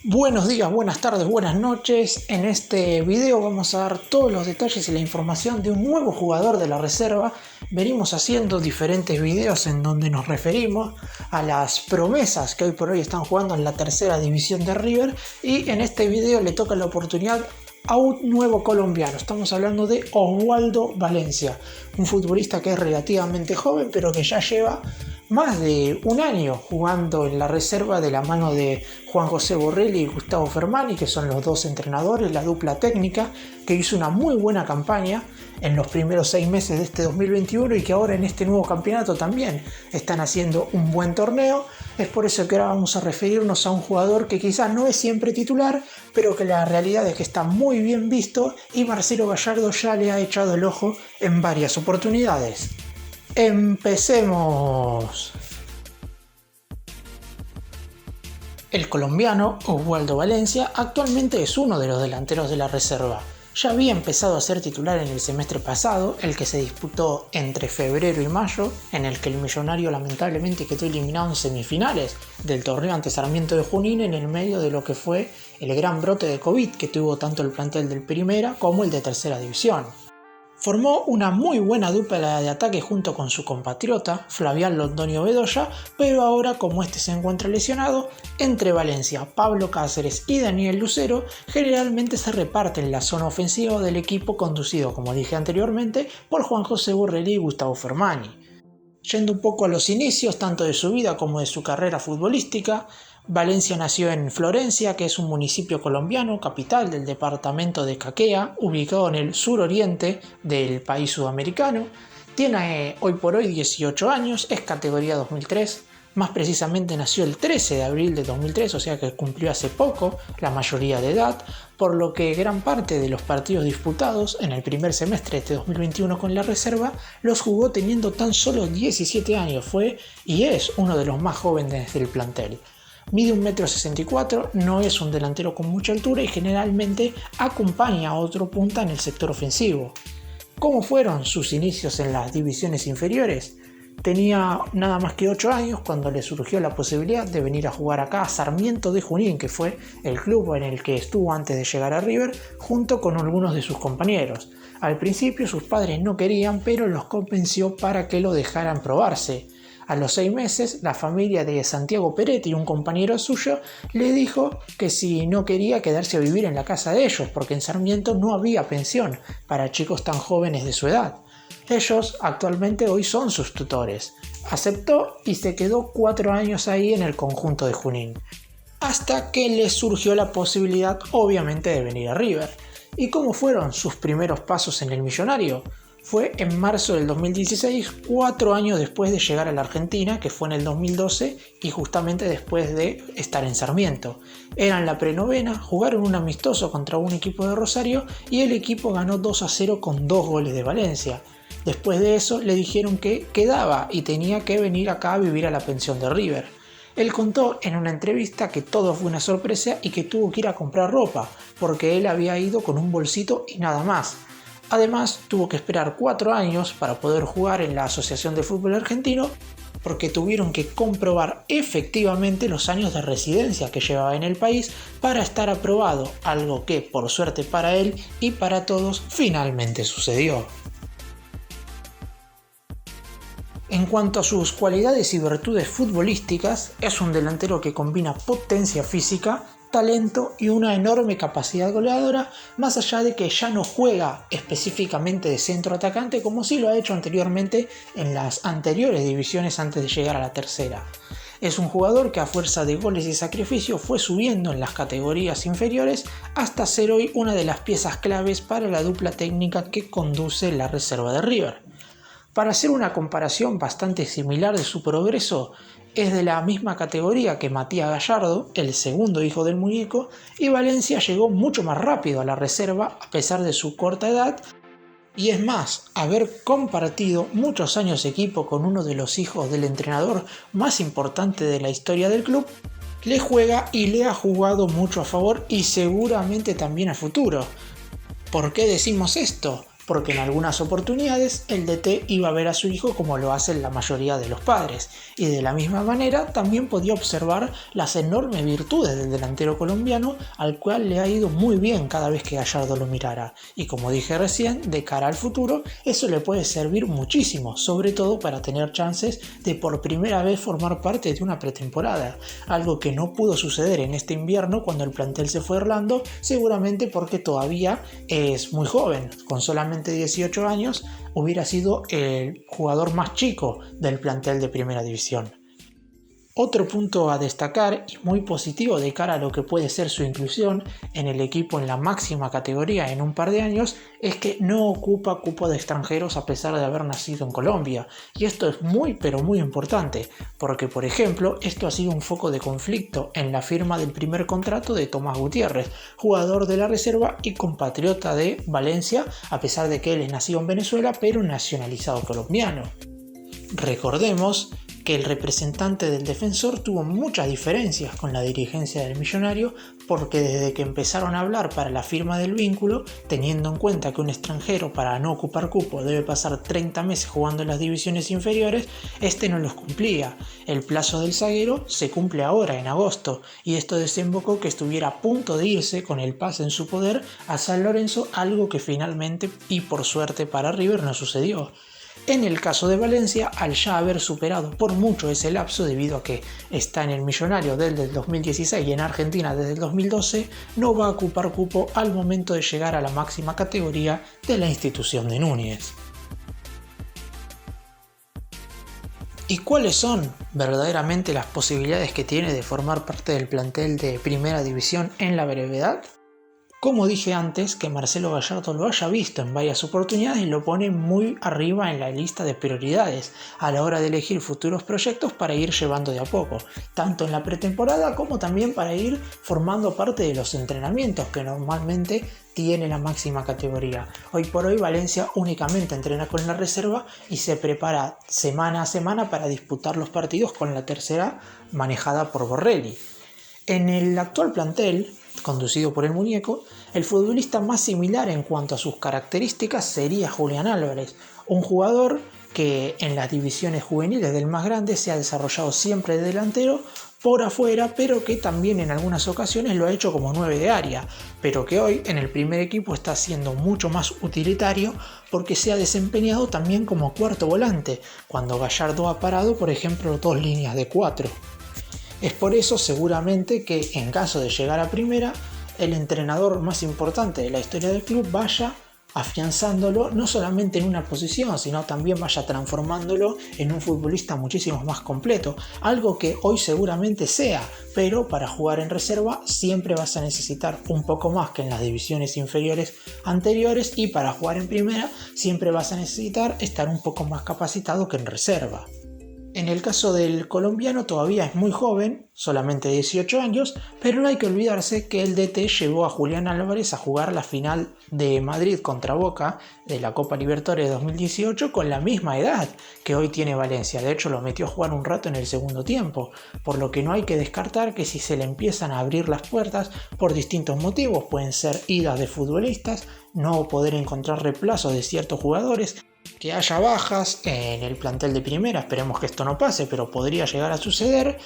Buenos días, buenas tardes, buenas noches. En este video vamos a dar todos los detalles y la información de un nuevo jugador de la reserva. Venimos haciendo diferentes videos en donde nos referimos a las promesas que hoy por hoy están jugando en la tercera división de River, y en este video le toca la oportunidad a un nuevo colombiano. Estamos hablando de Oswaldo Valencia, un futbolista que es relativamente joven pero que ya lleva más de un año jugando en la reserva de la mano de Juan José Borrelli y Gustavo Fermani, que son los dos entrenadores, la dupla técnica, que hizo una muy buena campaña en los primeros 6 meses de este 2021 y que ahora en este nuevo campeonato también están haciendo un buen torneo. Es por eso que ahora vamos a referirnos a un jugador que quizás no es siempre titular, pero que la realidad es que está muy bien visto y Marcelo Gallardo ya le ha echado el ojo en varias oportunidades. ¡Empecemos! El colombiano Oswaldo Valencia actualmente es uno de los delanteros de la reserva. Ya había empezado a ser titular en el semestre pasado, el que se disputó entre febrero y mayo, en el que el Millonario lamentablemente quedó eliminado en semifinales del torneo ante Sarmiento de Junín, en el medio de lo que fue el gran brote de COVID que tuvo tanto el plantel del Primera como el de Tercera División. Formó una muy buena dupla de ataque junto con su compatriota Flavián Londoño Bedoya, pero ahora, como este se encuentra lesionado, entre Valencia, Pablo Cáceres y Daniel Lucero generalmente se reparten la zona ofensiva del equipo, conducido, como dije anteriormente, por Juan José Borrelli y Gustavo Fermani. Yendo un poco a los inicios tanto de su vida como de su carrera futbolística, Valencia nació en Florencia, que es un municipio colombiano, capital del departamento de Caquea, ubicado en el suroriente del país sudamericano. Tiene hoy por hoy 18 años, es categoría 2003, más precisamente nació el 13 de abril de 2003, o sea que cumplió hace poco la mayoría de edad, por lo que gran parte de los partidos disputados en el primer semestre de este 2021 con la reserva los jugó teniendo tan solo 17 años. Fue y es uno de los más jóvenes del plantel. Mide 1,64 m, no es un delantero con mucha altura y generalmente acompaña a otro punta en el sector ofensivo. ¿Cómo fueron sus inicios en las divisiones inferiores? Tenía nada más que 8 años cuando le surgió la posibilidad de venir a jugar acá a Sarmiento de Junín, que fue el club en el que estuvo antes de llegar a River, junto con algunos de sus compañeros. Al principio sus padres no querían, pero los convenció para que lo dejaran probarse. A los 6 meses, la familia de Santiago Peretti, un compañero suyo, le dijo que si no quería quedarse a vivir en la casa de ellos, porque en Sarmiento no había pensión para chicos tan jóvenes de su edad. Ellos actualmente hoy son sus tutores. Aceptó y se quedó 4 años ahí en el conjunto de Junín, hasta que le surgió la posibilidad, obviamente, de venir a River. ¿Y cómo fueron sus primeros pasos en el Millonario? Fue en marzo del 2016, 4 años después de llegar a la Argentina, que fue en el 2012 y justamente después de estar en Sarmiento. Eran la prenovena, jugaron un amistoso contra un equipo de Rosario y el equipo ganó 2-0 con 2 goles de Valencia. Después de eso le dijeron que quedaba y tenía que venir acá a vivir a la pensión de River. Él contó en una entrevista que todo fue una sorpresa y que tuvo que ir a comprar ropa, porque él había ido con un bolsito y nada más. Además, tuvo que esperar 4 años para poder jugar en la Asociación de Fútbol Argentino, porque tuvieron que comprobar efectivamente los años de residencia que llevaba en el país para estar aprobado, algo que, por suerte para él y para todos, finalmente sucedió. En cuanto a sus cualidades y virtudes futbolísticas, es un delantero que combina potencia física, talento y una enorme capacidad goleadora, más allá de que ya no juega específicamente de centro atacante como sí lo ha hecho anteriormente en las anteriores divisiones antes de llegar a la tercera. Es un jugador que a fuerza de goles y sacrificio fue subiendo en las categorías inferiores hasta ser hoy una de las piezas claves para la dupla técnica que conduce la reserva de River. Para hacer una comparación bastante similar de su progreso, es de la misma categoría que Matías Gallardo, el segundo hijo del muñeco, y Valencia llegó mucho más rápido a la reserva a pesar de su corta edad, y es más, haber compartido muchos años de equipo con uno de los hijos del entrenador más importante de la historia del club, le juega y le ha jugado mucho a favor y seguramente también a futuro. ¿Por qué decimos esto? porque en algunas oportunidades el DT iba a ver a su hijo como lo hacen la mayoría de los padres, y de la misma manera también podía observar las enormes virtudes del delantero colombiano, al cual le ha ido muy bien cada vez que Gallardo lo mirara, y como dije recién, de cara al futuro eso le puede servir muchísimo, sobre todo para tener chances de por primera vez formar parte de una pretemporada, algo que no pudo suceder en este invierno cuando el plantel se fue a Orlando, seguramente porque todavía es muy joven, con solamente 18 años hubiera sido el jugador más chico del plantel de Primera División. Otro punto a destacar y muy positivo de cara a lo que puede ser su inclusión en el equipo en la máxima categoría en un par de años es que no ocupa cupo de extranjeros a pesar de haber nacido en Colombia, y esto es muy pero muy importante porque, por ejemplo, esto ha sido un foco de conflicto en la firma del primer contrato de Tomás Gutiérrez, jugador de la reserva y compatriota de Valencia, a pesar de que él es nacido en Venezuela pero nacionalizado colombiano. Recordemos que el representante del defensor tuvo muchas diferencias con la dirigencia del Millonario porque desde que empezaron a hablar para la firma del vínculo, teniendo en cuenta que un extranjero para no ocupar cupo debe pasar 30 meses jugando en las divisiones inferiores, este no los cumplía. El plazo del zaguero se cumple ahora en agosto y esto desembocó que estuviera a punto de irse con el pase en su poder a San Lorenzo, algo que finalmente y por suerte para River no sucedió. En el caso de Valencia, al ya haber superado por mucho ese lapso debido a que está en el Millonario desde el 2016 y en Argentina desde el 2012, no va a ocupar cupo al momento de llegar a la máxima categoría de la institución de Núñez. ¿Y cuáles son verdaderamente las posibilidades que tiene de formar parte del plantel de Primera División en la brevedad? Como dije antes, que Marcelo Gallardo lo haya visto en varias oportunidades lo pone muy arriba en la lista de prioridades a la hora de elegir futuros proyectos para ir llevando de a poco, tanto en la pretemporada como también para ir formando parte de los entrenamientos que normalmente tiene la máxima categoría. Hoy por hoy Valencia únicamente entrena con la reserva y se prepara semana a semana para disputar los partidos con la tercera manejada por Borrelli. En el actual plantel, conducido por el Muñeco, el futbolista más similar en cuanto a sus características sería Julián Álvarez, un jugador que en las divisiones juveniles del más grande se ha desarrollado siempre de delantero por afuera, pero que también en algunas ocasiones lo ha hecho como 9 de área, pero que hoy en el primer equipo está siendo mucho más utilitario porque se ha desempeñado también como cuarto volante, cuando Gallardo ha parado, por ejemplo, 2 líneas de 4. Es por eso seguramente que en caso de llegar a primera, el entrenador más importante de la historia del club vaya afianzándolo no solamente en una posición, sino también vaya transformándolo en un futbolista muchísimo más completo, algo que hoy seguramente sea, pero para jugar en reserva siempre vas a necesitar un poco más que en las divisiones inferiores anteriores y para jugar en primera siempre vas a necesitar estar un poco más capacitado que en reserva. En el caso del colombiano todavía es muy joven, solamente 18 años, pero no hay que olvidarse que el DT llevó a Julián Álvarez a jugar la final de Madrid contra Boca de la Copa Libertadores 2018 con la misma edad que hoy tiene Valencia. De hecho lo metió a jugar un rato en el segundo tiempo, por lo que no hay que descartar que si se le empiezan a abrir las puertas por distintos motivos, pueden ser idas de futbolistas, no poder encontrar reemplazos de ciertos jugadores, que haya bajas en el plantel de primera, esperemos que esto no pase, pero podría llegar a suceder,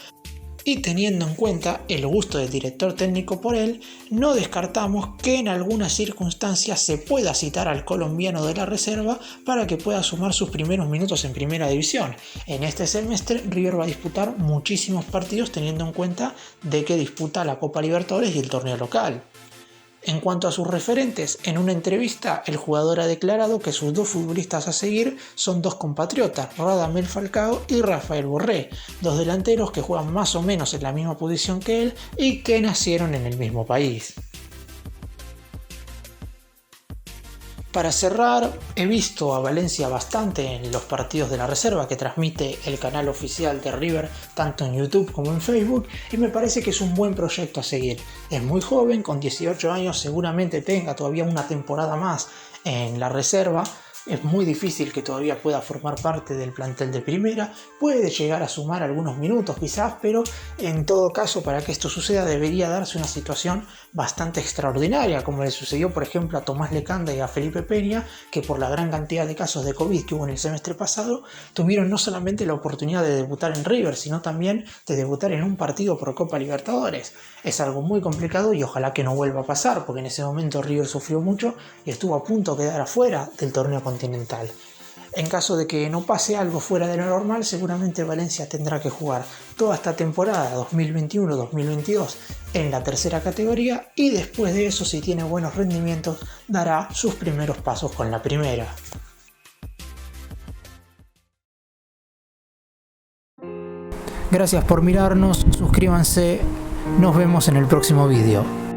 y teniendo en cuenta el gusto del director técnico por él, no descartamos que en algunas circunstancias se pueda citar al colombiano de la reserva para que pueda sumar sus primeros minutos en primera división. En este semestre River va a disputar muchísimos partidos teniendo en cuenta de que disputa la Copa Libertadores y el torneo local. En cuanto a sus referentes, en una entrevista el jugador ha declarado que sus dos futbolistas a seguir son dos compatriotas, Radamel Falcao y Rafael Borré, dos delanteros que juegan más o menos en la misma posición que él y que nacieron en el mismo país. Para cerrar, he visto a Valencia bastante en los partidos de la reserva que transmite el canal oficial de River tanto en YouTube como en Facebook y me parece que es un buen proyecto a seguir. Es muy joven, con 18 años seguramente tenga todavía una temporada más en la reserva, es muy difícil que todavía pueda formar parte del plantel de primera, puede llegar a sumar algunos minutos quizás, pero en todo caso para que esto suceda debería darse una situación bastante extraordinaria, como le sucedió por ejemplo a Tomás Lecanda y a Felipe Peña, que por la gran cantidad de casos de COVID que hubo en el semestre pasado, tuvieron no solamente la oportunidad de debutar en River, sino también de debutar en un partido por Copa Libertadores. Es algo muy complicado y ojalá que no vuelva a pasar, porque en ese momento River sufrió mucho y estuvo a punto de quedar afuera del torneo continental. En caso de que no pase algo fuera de lo normal, seguramente Valencia tendrá que jugar toda esta temporada 2021-2022 en la tercera categoría y después de eso, si tiene buenos rendimientos, dará sus primeros pasos con la primera. Gracias por mirarnos, suscríbanse, nos vemos en el próximo vídeo.